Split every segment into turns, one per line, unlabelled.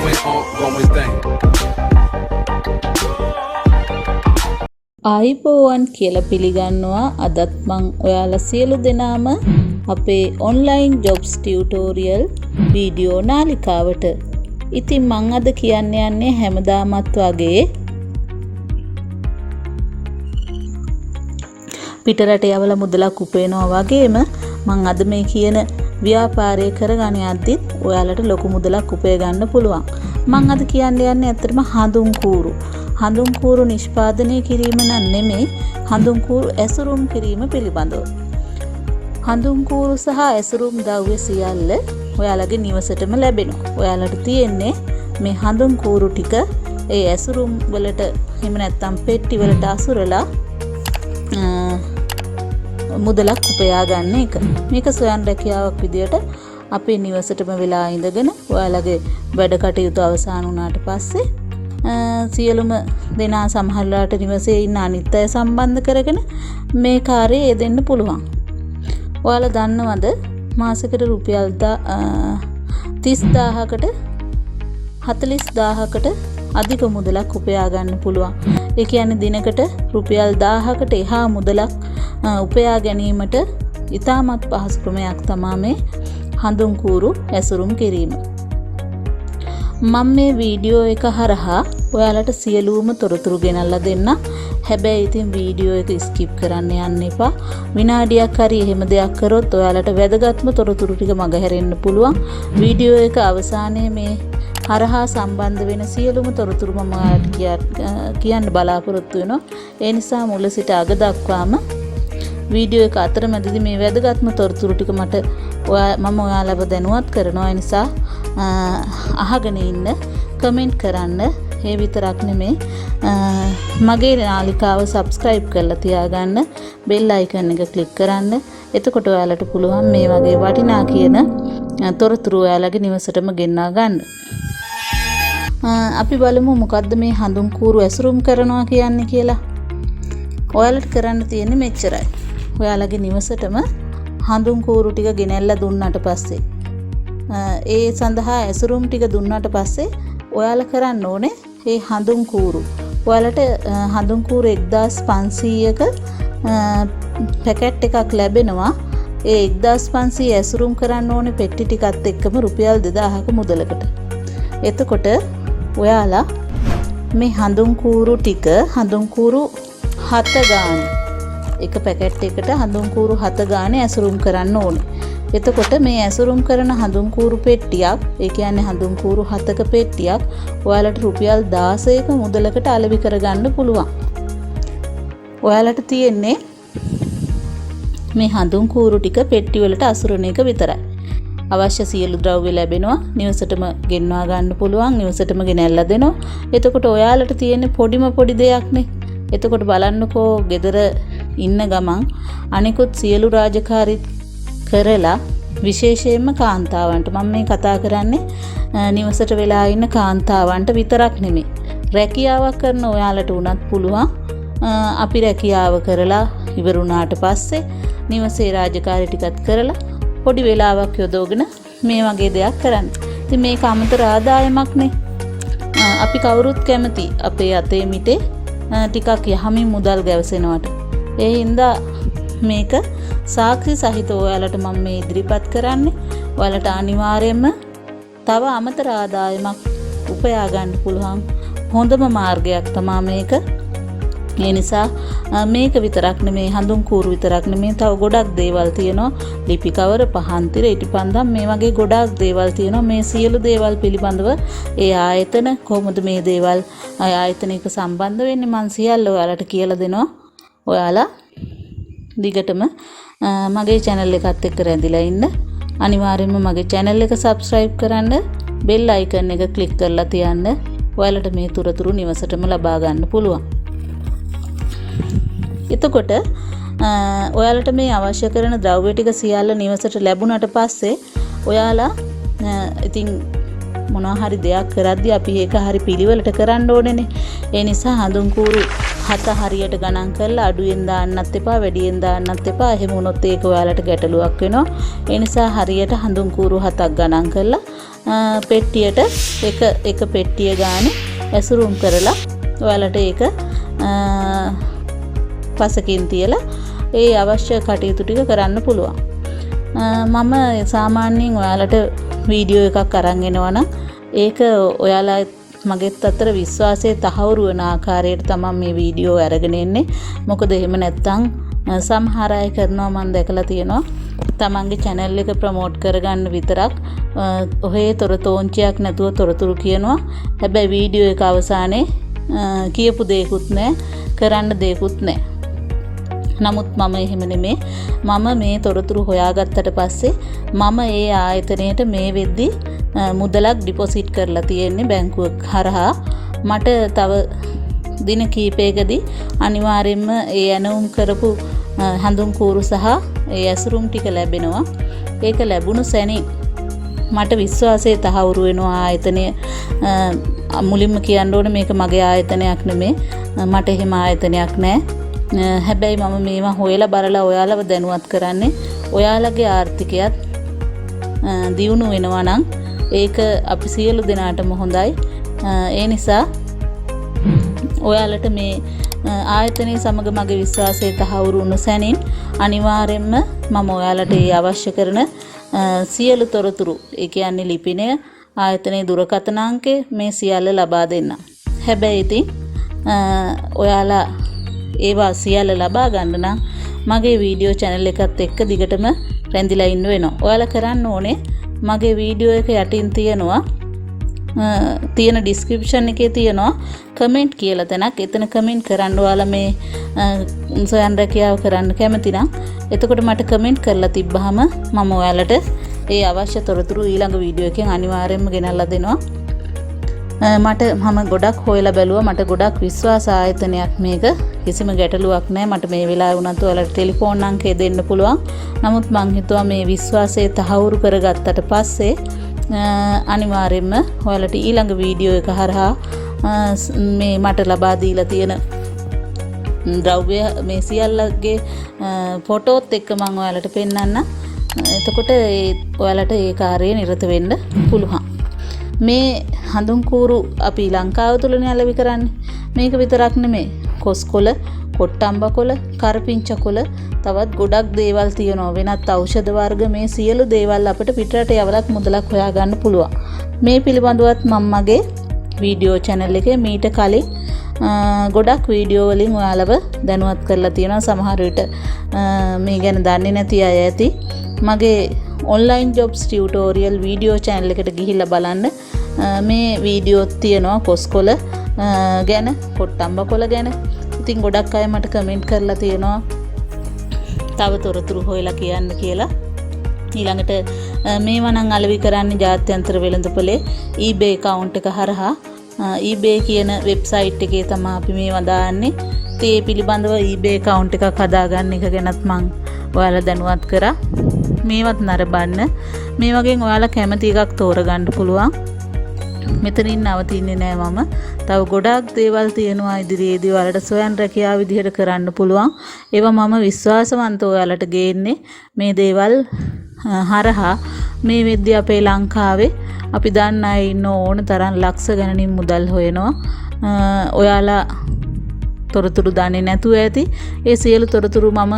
ongoing thing.
ආයිබෝවන් කියලා පිළිගන්නවා. අදත් මං ඔයාලා සියලු දෙනාම අපේ ඔන්ලයින් ජොබ්ස් ටියුටෝරියල් වීඩියෝ නාලිකාවට. ඉතින් මං අද කියන්න යන්නේ හැමදාමත් වගේ පිටරට යවලා මුදලක් උපයනවා වගේම මං අද මේ කියන ව්‍යාපාරය කරගෙන යද්දිත් ඔයාලට ලොකු මුදලක් උපය ගන්න පුළුවන්. මං අද කියන්න යන්නේ ඇත්තටම හඳුන් කූරු නිෂ්පාදනය කිරීම නෙමෙයි, හඳුන් කූරු ඇසුරුම් කිරීම පිළිබඳව. හඳුන් කූරු සහ ඇසුරුම් ද්‍රව්‍ය සියල්ල ඔයාලගේ නිවසටම ලැබෙනවා. ඔයාලට තියෙන්නේ මේ හඳුන් කූරු ටික ඒ ඇසුරුම් වලට එහෙම නැත්නම් පෙට්ටි වලට අසුරලා මුදලක් උපයා ගන්න එක. මේක ස්වයං රැකියාවක් විදියට අපේ නිවසටම වෙලා ඉඳගෙන ඔයාලගේ වැඩ කටයුතු අවසන් වුණාට පස්සේ සියලුම දෙනා සමහරලාට නිවසේ ඉන්න අනිත් අය සම්බන්ධ කරගෙන මේ කාර්යය යෙදෙන්න පුළුවන්. ඔයාලා දන්නවද මාසෙකට රුපියල් 30000කට 40000කට අධික මුදලක් උපයා ගන්න පුළුවන්. ඒ කියන්නේ දිනකට රුපියල් 1000කට එහා මුදලක් උපයා ගැනීමට ඉතාමත් පහසු ක්‍රමයක් තමයි මේ හඳුන් කූරු ඇසුරුම් කිරීම. මම මේ වීඩියෝ එක හරහා ඔයාලට සියලුම තොරතුරු ගෙනල්ලා දෙන්න. හැබැයි ඉතින් වීඩියෝ එක ස්කිප් කරන්න යන්න එපා. විනාඩියක් හරි එහෙම දෙයක් කරොත් ඔයාලට වැදගත්ම තොරතුරු ටික මගහැරෙන්න පුළුවන්. වීඩියෝ එක අවසානයේ මේ හරහා සම්බන්ධ වෙන සියලුම තොරතුරු මම ඔයාලට කියන්න බලාපොරොත්තු වෙනවා. ඒ නිසා මුල සිට අග දක්වාම වීඩියෝ එක අතරමැදදී මේ වැදගත්ම තොරතුරු ටික මම ඔයාලව දැනුවත් කරනවා. ඒ නිසා අහගෙන ඉන්න, කමෙන්ට් කරන්න. ඒ විතරක් නෙමෙයි, මගේ නාලිකාව සබ්ස්ක්‍රයිබ් කරලා තියාගන්න, බෙල් අයිකන් එක ක්ලික් කරන්න. එතකොට ඔයාලට පුළුවන් මේ වගේ වටිනා කියන තොරතුරු ඔයාලගේ නිවසටම ගෙන්වා ගන්න. අපි බලමු මොකද්ද මේ හඳුන් කූරු ඇසුරුම් කරනවා කියන්නේ කියලා. ඔයාලට කරන්න තියෙන්නේ මෙච්චරයි. ඔයාලගේ නිවසටම හඳුන් කූරු ටික ගෙනල්ලා දුන්නාට පස්සේ ඒ සඳහා ඇසුරුම් ටික දුන්නාට පස්සේ ඔයාලා කරන්න ඕනේ මේ හඳුන් කූරු. ඔයාලට හඳුන් කූරු 1500ක පැකට් එකක් ලැබෙනවා. ඒ 1500 ඇසුරුම් කරන්න ඕනේ පෙට්ටි ටිකත් එක්කම රුපියල් 2000ක මුදලකට. එතකොට ඔයාලා මේ හඳුන් කූරු ටික හඳුන් කූරු 7 ගාන එක පැකට් එකට හඳුන් කූරු 7 ගානේ ඇසුරුම් කරන්න ඕනේ. එතකොට මේ ඇසුරුම් කරන හඳුන් කූරු පෙට්ටියක්, ඒ කියන්නේ හඳුන් කූරු 7ක පෙට්ටියක් ඔයාලට රුපියල් 16ක මුදලකට අලෙවි කරගන්න පුළුවන්. ඔයාලට තියෙන්නේ මේ හඳුන් කූරු ටික පෙට්ටි වලට අසුරන එක විතරයි. අවශ්‍ය සියලු ද්‍රව්‍ය ලැබෙනවා. නිවසටම ගෙන්වා ගන්න පුළුවන්. නිවසටම ගෙනල්ලා දෙනවා. එතකොට ඔයාලට තියෙන්නේ පොඩි දෙයක්නේ. එතකොට බලන්නකෝ ගෙදර ඉන්න ගමන් අනිකුත් සියලු රාජකාරී කරලා, විශේෂයෙන්ම කාන්තාවන්ට මම මේ කතා කරන්නේ නිවසට වෙලා ඉන්න කාන්තාවන්ට විතරක් නෙමෙයි. රැකියාවක් කරන ඔයාලට උනත් පුළුවන් අපි රැකියාව කරලා ඉවරුණාට පස්සේ නිවසේ රාජකාරී ටිකත් කරලා පොඩි වෙලාවක් යොදවගෙන මේ වගේ දෙයක් කරන්න. ඉතින් මේක අමතර ආදායමක්නේ. අපි කවුරුත් කැමති අපේ අතේ මිටේ ටිකක් යහමින් මුදල් ගැවසෙනවට. ඒ හින්දා මේක සාක්ෂි සහිතව ඔයාලට මම මේ ඉදිරිපත් කරන්නේ. ඔයාලට අනිවාර්යයෙන්ම තව අමතර ආදායමක් උපයා ගන්න පුළුවන් හොඳම මාර්ගයක් තමයි මේක. ඒ නිසා මේක විතරක් නෙමේ, හඳුන් කූරු විතරක් නෙමේ, තව ගොඩක් දේවල් තියෙනවා. ලිපි කවර, පහන් තිර, ඉටිපන්දම් මේ වගේ ගොඩක් දේවල් තියෙනවා. මේ සියලු දේවල් පිළිබඳව ඒ ආයතන කොහොමද මේ දේවල් ආයතනයක සම්බන්ධ වෙන්නේ මම සියල්ල ඔයාලට කියලා දෙනවා. ඔයාලා දිගටම මගේ channel එකත් එක්ක රැඳිලා ඉන්න. අනිවාර්යයෙන්ම මගේ channel එක subscribe කරන්න, bell icon එක click කරලා තියන්න. ඔයාලට මේ තොරතුරු නිවසටම ලබා ගන්න පුළුවන්. එතකොට ඔයාලට මේ අවශ්‍ය කරන ද්‍රව්‍ය ටික සියල්ල නිවසට ලැබුණාට පස්සේ ඔයාලා ඉතින් මොනවා හරි දෙයක් කරද්දී අපි ඒක හරි පිළිවෙලට කරන්න ඕනේනේ. ඒ නිසා හඳුන් කූරු 7 හරියට ගණන් කරලා අඩුවෙන් දාන්නත් එපා වැඩියෙන් දාන්නත් එපා. එහෙම වුණොත් ඒක ඔයාලට ගැටලුවක් වෙනවා. ඒ නිසා හරියට හඳුන් කූරු 7ක් ගණන් කරලා පෙට්ටියට එක පෙට්ටිය ගානේ ඇසුරුම් කරලා ඔයාලට ඒක පසකින් තියලා ඒ අවශ්‍ය කටයුතු ටික කරන්න පුළුවන්. මම සාමාන්‍යයෙන් ඔයාලට වීඩියෝ එකක් අරන් එනවා නම් ඒක ඔයාලා මගෙත් අතර විශ්වාසයේ තහවුරු වෙන ආකාරයට තමයි මේ වීඩියෝ අරගෙන එන්නේ. මොකද එහෙම නැත්තම් සමහර අය කරනවා මම දැකලා තියෙනවා තමන්ගේ channel එක ප්‍රොමෝට් කරගන්න විතරක් ඔහේ තොරතෝංචියක් නැතුව තොරතුරු කියනවා. හැබැයි වීඩියෝ එක අවසානයේ කියපු දෙයක්වත් නැහැ, කරන්න දෙයක්වත් නැහැ. නමුත් මම එහෙම නෙමෙයි. මම මේ තොරතුරු හොයාගත්තට පස්සේ මම ඒ ආයතනයට මේ වෙද්දි මුදලක් ඩිපොසිට් කරලා තියෙන්නේ බැංකුවක් හරහා. මට තව දින කීපයකදී අනිවාර්යයෙන්ම ඒ ඇනවුම් කරපු හඳුන් කූරු සහ ඒ ඇසුරුම් ටික ලැබෙනවා. ඒක ලැබුණු සැනින් මට විශ්වාසයේ තහවුරු වෙනවා ආයතනය. මුලින්ම කියන්න ඕනේ මේක මගේ ආයතනයක් නෙමෙයි. මට එහෙම ආයතනයක් නැහැ. හැබැයි මම මේවා හොයලා බලලා ඔයාලව දැනුවත් කරන්නේ ඔයාලගේ ආර්ථිකයත් දියුණු වෙනවා නම් ඒක අපි සියලු දෙනාටම හොඳයි. ඒ නිසා ඔයාලට මේ ආයතනයේ සමග මගේ විශ්වාසයේ තහවුරු වුණු සැනින් අනිවාර්යයෙන්ම මම ඔයාලට ඒ අවශ්‍ය කරන සියලු තොරතුරු, ඒ කියන්නේ ලිපිනය, ආයතනයේ දුරකථන අංකය මේ සියල්ල ලබා දෙන්න. හැබැයි ඉතින් ඔයාලා ඒවා සියල්ල ලබා ගන්න නම් මගේ වීඩියෝ channel එකත් එක්ක දිගටම රැඳිලා ඉන්න වෙනවා. ඔයාලා කරන්න ඕනේ මගේ වීඩියෝ එක යටින් තියෙන description එකේ තියෙනවා කමෙන්ට් කියලා තැනක්. එතන කමෙන්ට් කරන්න ඔයාලා මේ සොයන් රැකියාව කරන්න කැමති නම් එතකොට මට කමෙන්ට් කරලා තිබ්බහම මම ඔයාලට ඒ අවශ්‍ය තොරතුරු ඊළඟ වීඩියෝ එකෙන් අනිවාර්යයෙන්ම ගෙනල්ලා දෙනවා. මම ගොඩක් හොයලා බැලුවා. මට ගොඩක් විශ්වාස ආයතනයක් මේක. කිසිම ගැටලුවක් නැහැ. මට මේ වෙලාවේ වුණත් ඔයාලට ටෙලිෆෝන් අංකය දෙන්න පුළුවන්. නමුත් මං හිතුවා මේ විශ්වාසය තහවුරු කරගත්තට පස්සේ අනිවාර්යයෙන්ම ඔයාලට ඊළඟ වීඩියෝ එක හරහා මේ මට ලබා දීලා තියෙන ද්‍රව්‍ය මේ සියල්ලගේ ෆොටෝත් එක්ක මම ඔයාලට පෙන්නන්න. එතකොට ඔයාලට ඒ කාර්යය නිරත වෙන්න පුළුවන්. මේ හඳුන් කූරු අපි ලංකාව තුලනේ අලෙවි කරන්නේ. මේක විතරක් නෙමෙයි. කොස්කොළ, කොට්ටම්බකොළ, කරපිංචකොළ තවත් ගොඩක් දේවල් තියෙනවා. වෙනත් ඖෂධ වර්ග මේ සියලු දේවල් අපිට පිටරට යවලත් මුදලක් හොයාගන්න පුළුවන්. මේ පිළිබඳවත් මම මගේ වීඩියෝ channel එකේ මීට කලින් ගොඩක් වීඩියෝ වලින් ඔයාලව දැනුවත් කරලා තියෙනවා. සමහර විට මේ ගැන දන්නේ නැති අය ඇති. මගේ online jobs tutorial video channel එකට ගිහිල්ලා බලන්න. මේ වීඩියෝත් තියෙනවා කොස්කොළ ගැන, කොට්ටම්බකොළ ගැන. ඉතින් ගොඩක් අය මට කමෙන්ට් කරලා තියෙනවා තව තොරතුරු හොයලා කියන්න කියලා. ඊළඟට මේවා නම් අලෙවි කරන්නේ ජාත්‍යන්තර වෙළඳපොලේ eBay account එක හරහා. eBay කියන වෙබ්සයිට් එකේ තමයි අපි මේවා දාන්නේ. ඒ පිළිබඳව eBay account එකක් හදාගන්න එක ගැනත් මම ඔයාලා දැනුවත් කරා. මේවත් නරඹන්න. මේ වගේ ඔයාලා කැමති එකක් තෝරගන්න පුළුවන්. මෙතනින් නවතින්නේ නෑ මම. තව ගොඩක් දේවල් තියෙනවා ඉදිරියේදී ඔයාලට සොයන් රැකියාව විදිහට කරන්න පුළුවන්. ඒවා මම විශ්වාසවන්තව ඔයාලට ගේන්නේ. මේ දේවල් හරහා මේ වෙද්දී අපේ ලංකාවේ අපි දන්න අය ඉන්න ඕන තරම් ලක්ෂ ගණනින් මුදල් හොයනවා. ඔයාලා තොරතුරු දන්නේ නැතුව ඇති. ඒ සියලු තොරතුරු මම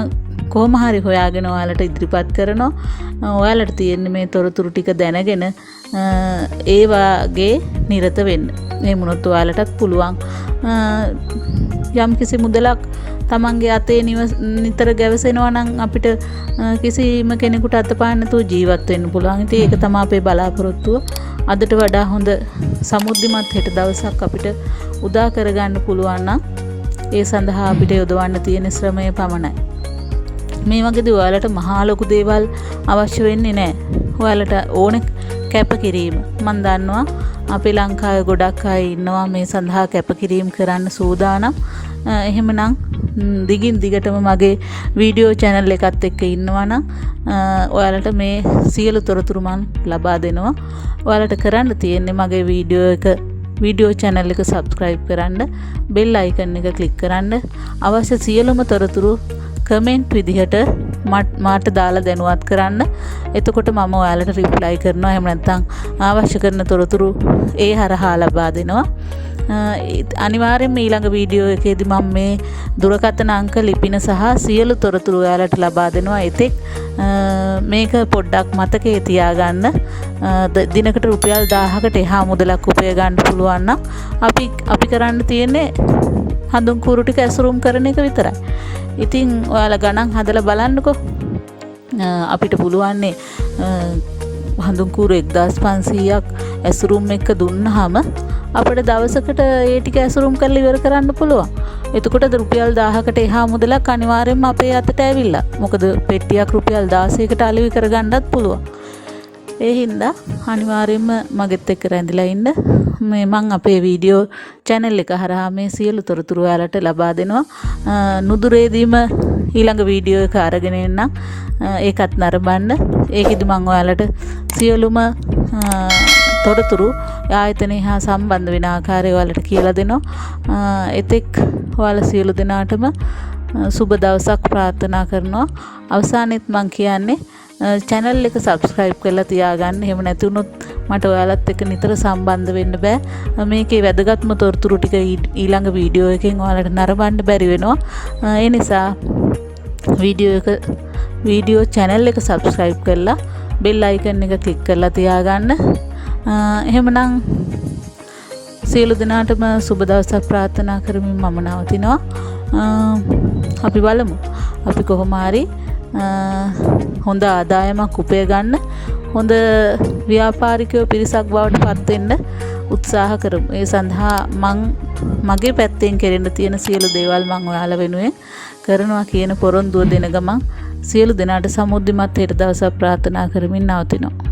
කොහොම හරි හොයාගෙන ඔයාලට ඉදිරිපත් කරනවා. ඔයාලට තියෙන්නේ මේ තොරතුරු ටික දැනගෙන ඒ වාගේ නිරත වෙන්න. මේ මොනොත් ඔයාලටත් පුළුවන් යම් කිසි මුදලක් තමන්ගේ අතේ නිතර ගැවසෙනවා නම් අපිට කිසිම කෙනෙකුට අතපාන්න නැතුව ජීවත් වෙන්න පුළුවන්. ඉතින් ඒක තමයි අපේ බලාපොරොත්තුව. අදට වඩා හොඳ සමුද්දිමත් හෙට දවසක් අපිට උදා කරගන්න පුළුවන් නම් ඒ සඳහා අපිට යොදවන්න තියෙන ශ්‍රමය පමණයි. මේ වගේදී ඔයාලට මහා ලොකු දේවල් අවශ්‍ය වෙන්නේ නැහැ. ඔයාලට ඕනේ කැපකිරීම. මම දන්නවා අපේ ලංකාවේ ගොඩක් අය ඉන්නවා මේ සඳහා කැපකිරීම කරන්න සූදානම්. එහෙමනම් දිගින් දිගටම මගේ වීඩියෝ channel එකත් එක්ක ඉන්නවා නම් ඔයාලට මේ සියලු තොරතුරු මම ලබා දෙනවා. ඔයාලට කරන්න තියෙන්නේ මගේ වීඩියෝ එක වීඩියෝ channel එක subscribe කරන්න, bell icon එක click කරන්න. අවශ්‍ය සියලුම තොරතුරු කමෙන්ට් විදිහට මාට දාලා දැනුවත් කරන්න. එතකොට මම ඔයාලට රිප්ලයි කරනවා. එහෙම නැත්නම් අවශ්‍ය කරන තොරතුරු ඒ හරහා ලබා දෙනවා. අනිවාර්යෙන්ම ඊළඟ වීඩියෝ එකේදී මම මේ දුරකථන අංක ලිපින සහ සියලු තොරතුරු ඔයාලට ලබා දෙනවා. එතෙක් මේක පොඩ්ඩක් මතකයේ තියාගන්න. දිනකට රුපියල් 1000කට එහා මුදලක් උපය ගන්න පුළුවන් නම් අපි කරන්න තියෙන්නේ හඳුන් කූරු ටික ඇසුරුම් කරන එක විතරයි. ඉතින් ඔයාලා ගණන් හදලා බලන්නකෝ. අපිට පුළුවන්නේ හඳුන් කූරු 1500ක් ඇසුරුම් එක දුන්නාම අපිට දවසකට ඒ ටික ඇසුරුම් කරලා ඉවර කරන්න පුළුවන්. එතකොට රුපියල් 1000කට එහා මුදලක් අනිවාර්යයෙන්ම අපේ අතට ඇවිල්ලා. මොකද පෙට්ටියක් රුපියල් 16කට අලෙවි කරගන්නත් පුළුවන්. ඒ හින්දා අනිවාර්යයෙන්ම මගෙත් එක්ක රැඳිලා ඉන්න. මම අපේ වීඩියෝ channel එක හරහා මේ සියලු තොරතුරු ඔයාලට ලබා දෙනවා. නුදුරේදීම ඊළඟ වීඩියෝ එක අරගෙන එන්නම්. ඒකත් නරඹන්න. ඒකෙදි මම ඔයාලට සියලුම තොරතුරු ආයතනය හා සම්බන්ධ වෙන ආකාරය ඔයාලට කියලා දෙනවා. එතෙක් ඔයාලා සියලු දෙනාටම සුබ දවසක් ප්‍රාර්ථනා කරනවා. අවසානයේත් මම කියන්නේ channel එක subscribe කරලා තියාගන්න. එහෙම නැති වුණොත් මට ඔයාලත් එක්ක නිතර සම්බන්ධ වෙන්න බෑ. මේකේ වැදගත්ම තොරතුරු ටික ඊළඟ වීඩියෝ එකෙන් ඔයාලට නරඹන්න බැරි වෙනවා. ඒ නිසා වීඩියෝ channel එක subscribe කරලා bell icon එක click කරලා තියාගන්න. එහෙමනම් සියලු දෙනාටම සුබ දවසක් ප්‍රාර්ථනා කරමින් මම නවතිනවා. අපි බලමු. අපි කොහොම හරි හොඳ ආදායමක් උපය ගන්න, හොඳ ව්‍යාපාරිකයෝ පිරිසක් බවට පත් වෙන්න උත්සාහ කරමු. ඒ සඳහා මගේ පැත්තෙන් කෙරෙන්න තියෙන සියලු දේවල් මම ඔයාලා වෙනුවෙන් කරනවා කියන පොරොන්දුව දෙන ගමන් සියලු දෙනාට සමෘද්ධිමත් හෙට දවසක් ප්‍රාර්ථනා කරමින් නවතිනවා.